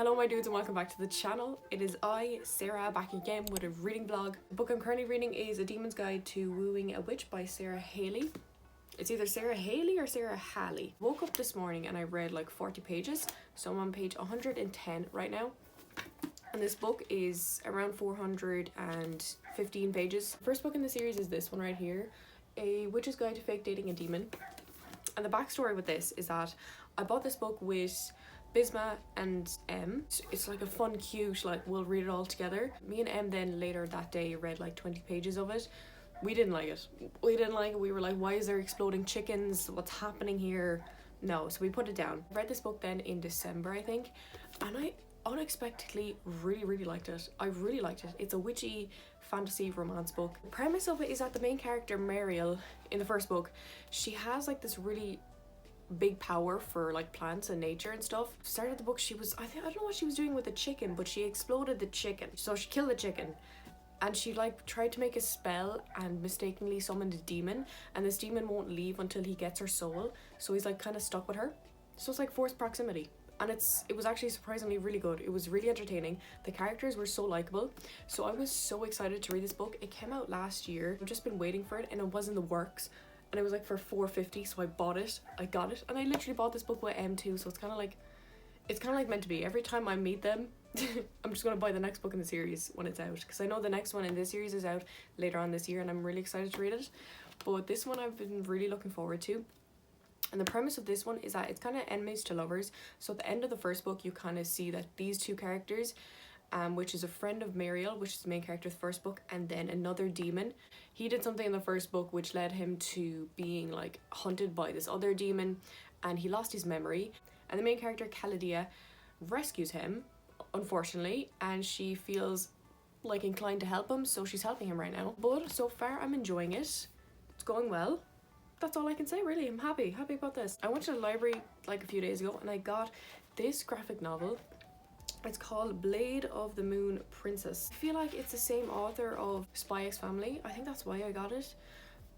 Hello my dudes and welcome back to the channel. It is I, Sarah, back again with a reading vlog. The book I'm currently reading is A Demon's Guide to Wooing a Witch by Sarah Haley. It's either Sarah Haley or Sarah Halley. Woke up this morning and I read like 40 pages, so I'm on page 110 right now. And this book is around 415 pages. The first book in the series is this one right here, A Witch's Guide to Fake Dating a Demon. And the backstory with this is that I bought this book with Bisma and Em. It's like a fun, cute, like we'll read it all together. Me and Em then later that day read like 20 pages of it. We didn't like it. We were like, why is there exploding chickens? What's happening here? No, so we put it down. I read this book then in December, I think, and I unexpectedly really liked it. I really liked it. It's a witchy fantasy romance book. The premise of it is that the main character, Mariel, in the first book, she has like this really big power for like plants and nature and stuff. Started the book, she was, I don't know what she was doing with the chicken, but she exploded the chicken. So she killed the chicken and she like tried to make a spell and mistakenly summoned a demon, and this demon won't leave until he gets her soul, so he's like kind of stuck with her. So it's like forced proximity. And it was actually surprisingly really good. It was really entertaining. The characters were so likable. So I was so excited to read this book. It came out last year. I've just been waiting for it and it was in the works. And it was like for $4.50, so I bought it. I got it. And I literally bought this book with M2, so it's kind of like meant to be. Every time I meet them, I'm just going to buy the next book in the series when it's out. Because I know the next one in this series is out later on this year and I'm really excited to read it. But this one I've been really looking forward to. And the premise of this one is that it's kind of enemies to lovers. So at the end of the first book, you kind of see that these two characters, which is a friend of Mariel, which is the main character of the first book, and then another demon. He did something in the first book which led him to being like hunted by this other demon, and he lost his memory. And the main character, Caladia, rescues him, unfortunately, and she feels like inclined to help him, so she's helping him right now. But so far, I'm enjoying it. It's going well. That's all I can say, really. I'm happy about this. I went to the library like a few days ago and I got this graphic novel. It's called Blade of the Moon Princess. I feel like it's the same author of Spy X Family. I think that's why I got it.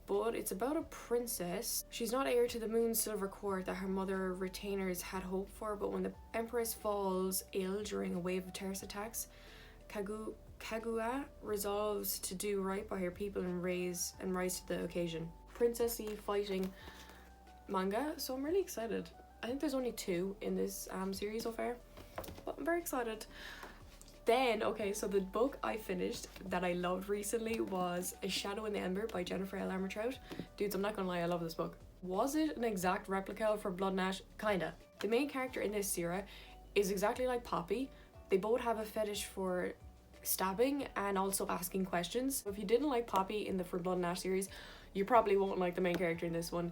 But it's about a princess. She's not heir to the Moon's silver court that her mother retainers had hoped for, but when the Empress falls ill during a wave of terrorist attacks, Kaguya resolves to do right by her people and rise to the occasion. Princessy fighting manga, so I'm really excited. I think there's only 2 in this series so far, but I'm very excited. Then, okay, so the book I finished that I loved recently was A Shadow in the Ember by Jennifer L. Armentrout. Dudes, I'm not gonna lie, I love this book. Was it an exact replica for Blood and Ash? Kinda. The main character in this series is exactly like Poppy. They both have a fetish for stabbing and also asking questions. If you didn't like Poppy in the For Blood and Ash series, you probably won't like the main character in this one.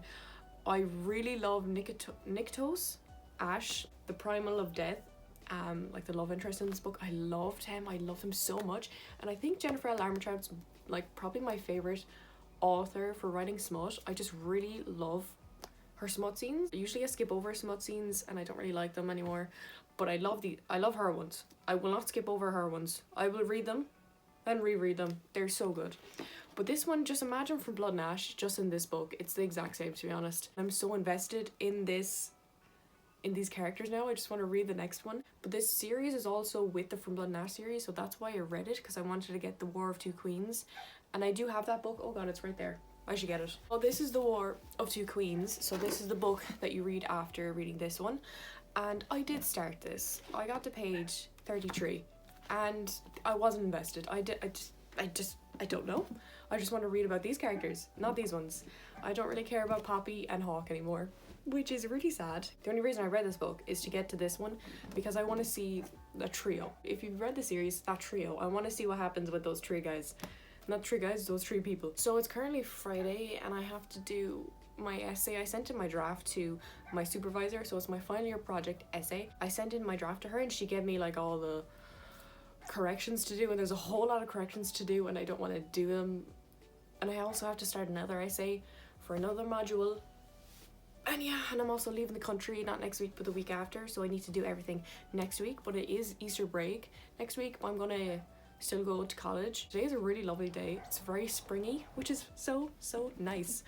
I really love Niktos, Ash, the Primal of Death, like the love interest in this book. I loved him so much. And I think Jennifer L. Armentrout's like probably my favorite author for writing smut. I just really love her smut scenes. Usually I skip over smut scenes and I don't really like them anymore, but I love her ones. I will not skip over her ones. I will read them and reread them. They're so good. But this one, just imagine from Blood and Ash, just in this book, it's the exact same, to be honest. I'm so invested in these characters now. I just want to read the next one. But this series is also with the From Blood and Ash series, so that's why I read it, because I wanted to get the War of Two Queens. And I do have that book. Oh god, it's right there. I should get it. Well, this is the War of Two Queens, so this is the book that you read after reading this one. And I did start this. I got to page 33 and I wasn't invested. I don't know. I just want to read about these characters, not these ones. I don't really care about Poppy and Hawk anymore, which is really sad. The only reason I read this book is to get to this one because I want to see the trio. If you've read the series, that trio, I want to see what happens with those 3 guys. Not 3 guys, those 3 people. So it's currently Friday and I have to do my essay. I sent in my draft to my supervisor, so it's my final year project essay. I sent in my draft to her and she gave me like all the corrections to do, and there's a whole lot of corrections to do and I don't want to do them. And I also have to start another essay for another module. And yeah, and I'm also leaving the country, not next week but the week after, so I need to do everything next week. But it is Easter break next week, but I'm gonna still go to college. Today is a really lovely day. It's very springy, which is so nice.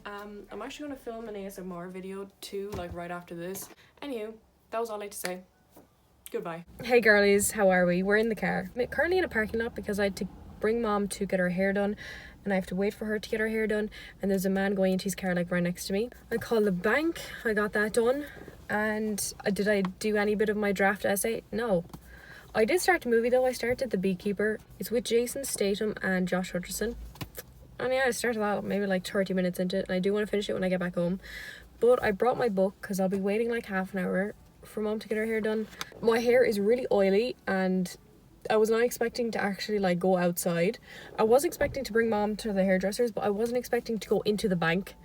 I'm actually gonna film an ASMR video too, like right after this. Anywho, that was all I had to say. Goodbye. Hey girlies, how are we? We're in the car. I'm currently in a parking lot because I had to bring mom to get her hair done, and I have to wait for her to get her hair done, and there's a man going into his car like right next to me. I called the bank, I got that done, and did I do any bit of my draft essay? No. I did start the movie though. I started The Beekeeper. It's with Jason Statham and Josh Hutcherson. And yeah, I started that maybe like 30 minutes into it, and I do want to finish it when I get back home. But I brought my book because I'll be waiting like half an hour for mom to get her hair done. My hair is really oily, and I was not expecting to actually like go outside. I was expecting to bring mom to the hairdressers, but I wasn't expecting to go into the bank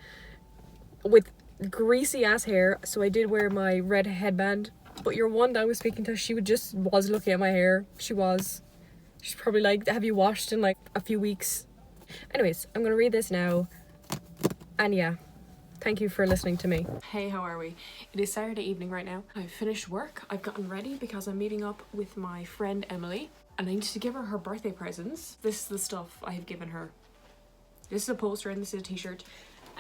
with greasy ass hair. So I did wear my red headband. But your one that I was speaking to, she was looking at my hair. She's probably like, have you washed in like a few weeks? Anyways, I'm gonna read this now, and yeah, thank you for listening to me. Hey, how are we? It is Saturday evening right now. I've finished work. I've gotten ready because I'm meeting up with my friend Emily, and I need to give her birthday presents. This is the stuff I have given her. This is a poster and this is a t-shirt,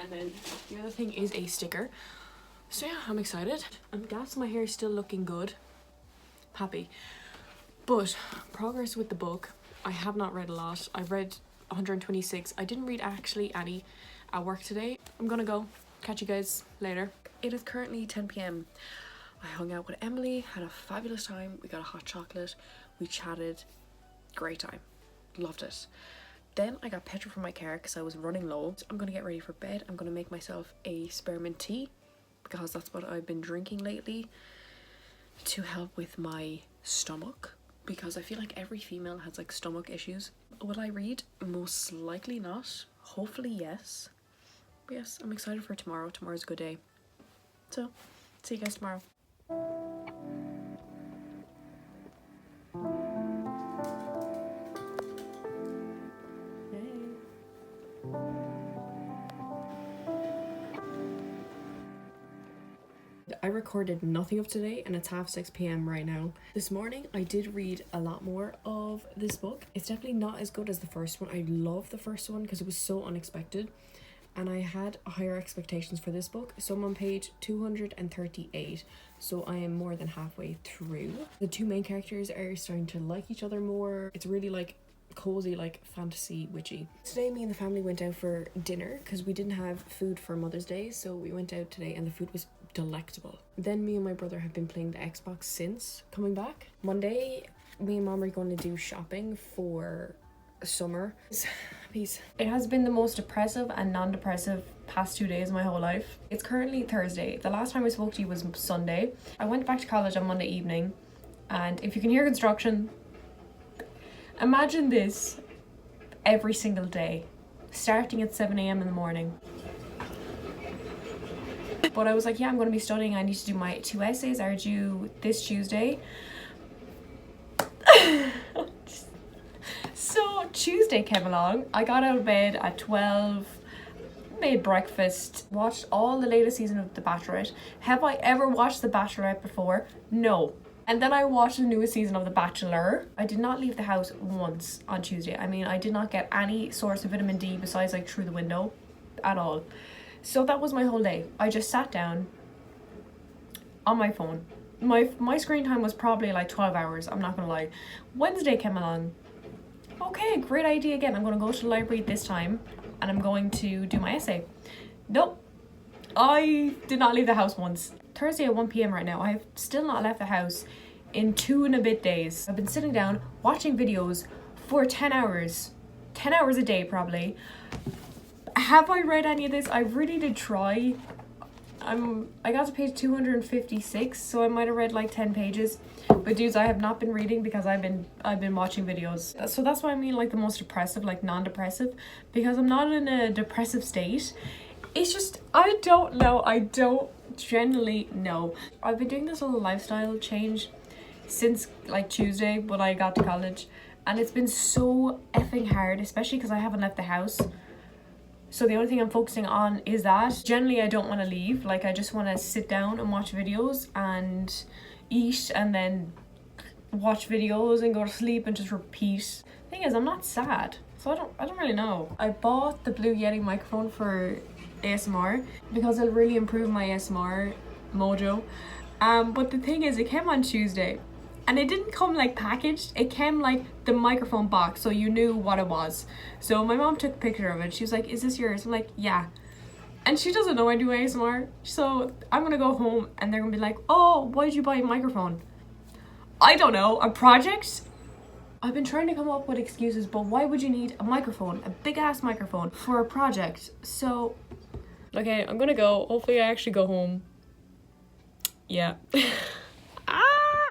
and then the other thing is a sticker. So yeah, I'm excited. I'm gassed. My hair is still looking good. Happy. But progress with the book. I have not read a lot. I've read 126. I didn't read actually any at work today. I'm gonna go. Catch you guys later. It is currently 10 p.m. I hung out with Emily, had a fabulous time. We got a hot chocolate, we chatted, great time, loved it. Then I got petrol for my car because I was running low. So I'm gonna get ready for bed. I'm gonna make myself a spearmint tea because that's what I've been drinking lately to help with my stomach, because I feel like every female has like stomach issues. Will I read? Most likely not. Hopefully yes. But yes, I'm excited for tomorrow. Tomorrow's a good day. So, see you guys tomorrow. I recorded nothing of today and it's 6:30 p.m. right now. This morning I did read a lot more of this book. It's definitely not as good as the first one. I love the first one because it was so unexpected, and I had higher expectations for this book. So I'm on page 238, so I am more than halfway through. The two main characters are starting to like each other more. It's really like cozy, like fantasy witchy. Today me and the family went out for dinner because we didn't have food for Mother's Day, so we went out today and the food was delectable. Then me and my brother have been playing the Xbox since coming back. Monday me and mom are going to do shopping for summer. Peace. It has been the most depressive and non-depressive past 2 days of my whole life. It's currently Thursday. The last time I spoke to you was Sunday. I went back to college on Monday evening, and if you can hear construction, imagine this every single day, starting at 7 a.m. in the morning. But I was like, yeah, I'm going to be studying. I need to do my 2 essays are due this Tuesday. So Tuesday came along. I got out of bed at 12, made breakfast, watched all the latest season of The Bachelorette. Have I ever watched The Bachelorette before? No. And then I watched the newest season of The Bachelor. I did not leave the house once on Tuesday. I mean, I did not get any source of vitamin D besides like through the window at all. So that was my whole day. I just sat down on my phone. My screen time was probably like 12 hours, I'm not gonna lie. Wednesday came along. Okay, great idea again. I'm gonna go to the library this time and I'm going to do my essay. Nope. I did not leave the house once. Thursday at 1 p.m. right now. I have still not left the house in 2 and a bit days. I've been sitting down watching videos for 10 hours. 10 hours a day probably. Have I read any of this? I really did try. I got to page 256, so I might have read like 10 pages. But dudes, I have not been reading because I've been watching videos. So that's why I mean like the most depressive, like non-depressive, because I'm not in a depressive state. It's just, I don't know. I don't generally know. I've been doing this little lifestyle change since like Tuesday when I got to college, and it's been so effing hard, especially because I haven't left the house. So the only thing I'm focusing on is that. Generally, I don't want to leave. Like, I just want to sit down and watch videos and eat and then watch videos and go to sleep and just repeat. Thing is, I'm not sad, so I don't really know. I bought the Blue Yeti microphone for ASMR because it'll really improve my ASMR mojo. But the thing is, it came on Tuesday And it didn't come like packaged, it came like the microphone box, so you knew what it was. So my mom took a picture of it. She was like, is this yours? I'm like, yeah. And she doesn't know I do ASMR, so I'm gonna go home and they're gonna be like, oh, why did you buy a microphone? I don't know, a project? I've been trying to come up with excuses, but why would you need a microphone, a big ass microphone, for a project? So, okay, I'm gonna go. Hopefully I actually go home. Yeah.